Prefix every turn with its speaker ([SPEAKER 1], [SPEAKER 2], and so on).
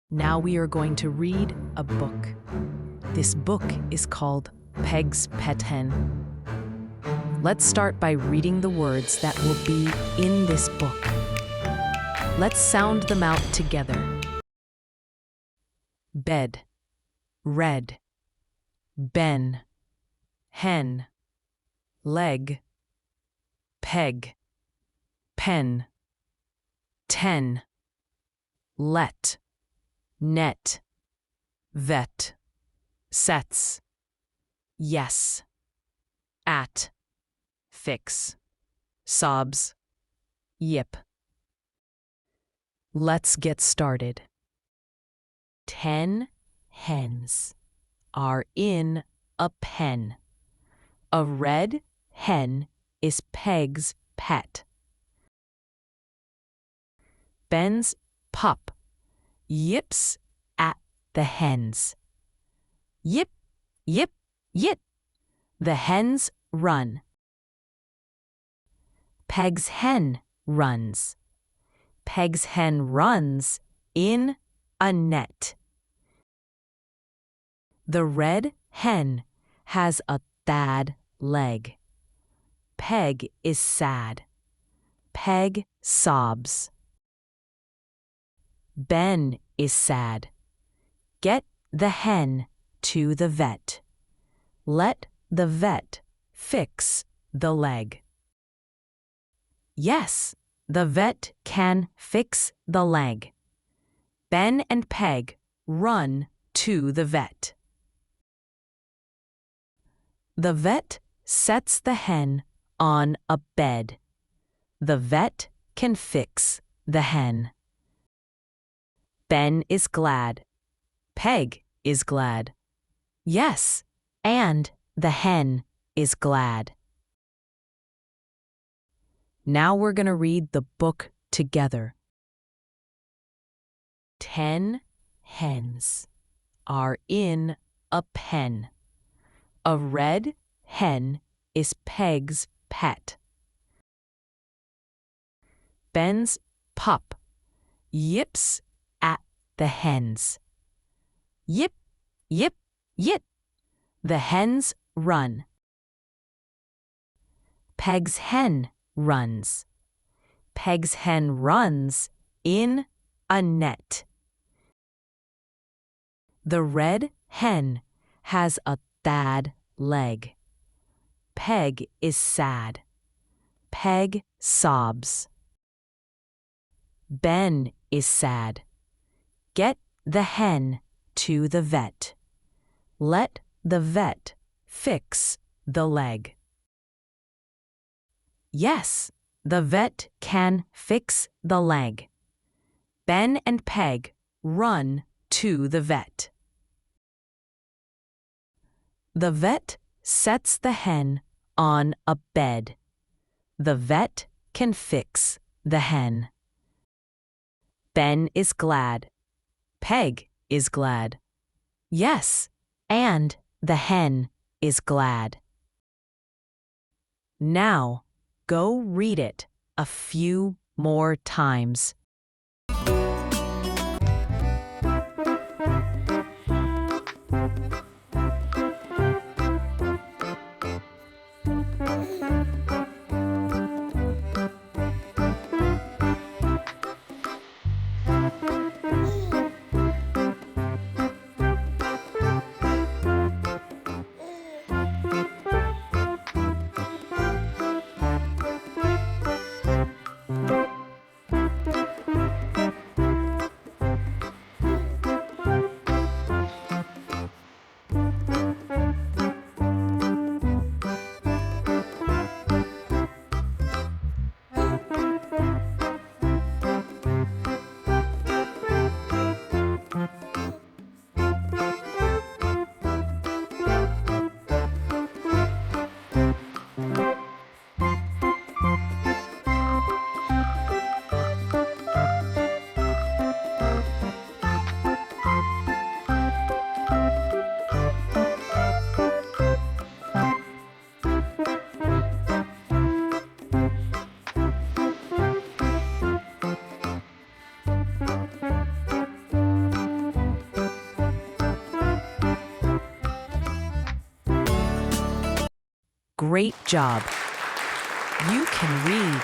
[SPEAKER 1] Now we are going to read a book. This book is called Peg's Pet Hen. Let's start by reading the words that will be in this book. Let's sound them out together. Bed, red, ben, hen, leg, peg, pen, ten, let, net, vet, sets, yes, at, fix, sobs, yip. Let's get started. 10 hens are in a pen. A red hen is Peg's pet. Ben's pup yips at the hens. Yip, yip, yip. The hens run. Peg's hen runs. Peg's hen runs in a net. The red hen has a bad leg. Peg is sad. Peg sobs. Ben is sad. Get the hen to the vet. Let the vet fix the leg. Yes, the vet can fix the leg. Ben and Peg run to the vet. The vet sets the hen on a bed. The vet can fix the hen. Ben is glad. Peg is glad. Yes, and the hen is glad. Now we're going to read the book together. 10 hens are in a pen. A red hen is Peg's pet. Ben's pup yips at the hens. Yip, yip, yip. The hens run. Peg's hen runs. Peg's hen runs in a net. The red hen has a bad leg. Peg is sad. Peg sobs. Ben is sad. Get the hen to the vet. Let the vet fix the leg. Yes, the vet can fix the leg. Ben and Peg run to the vet. The vet sets the hen on a bed. The vet can fix the hen. Ben is glad. Peg is glad. Yes, and the hen is glad. Now, go read it a few more times. Great job! You can read,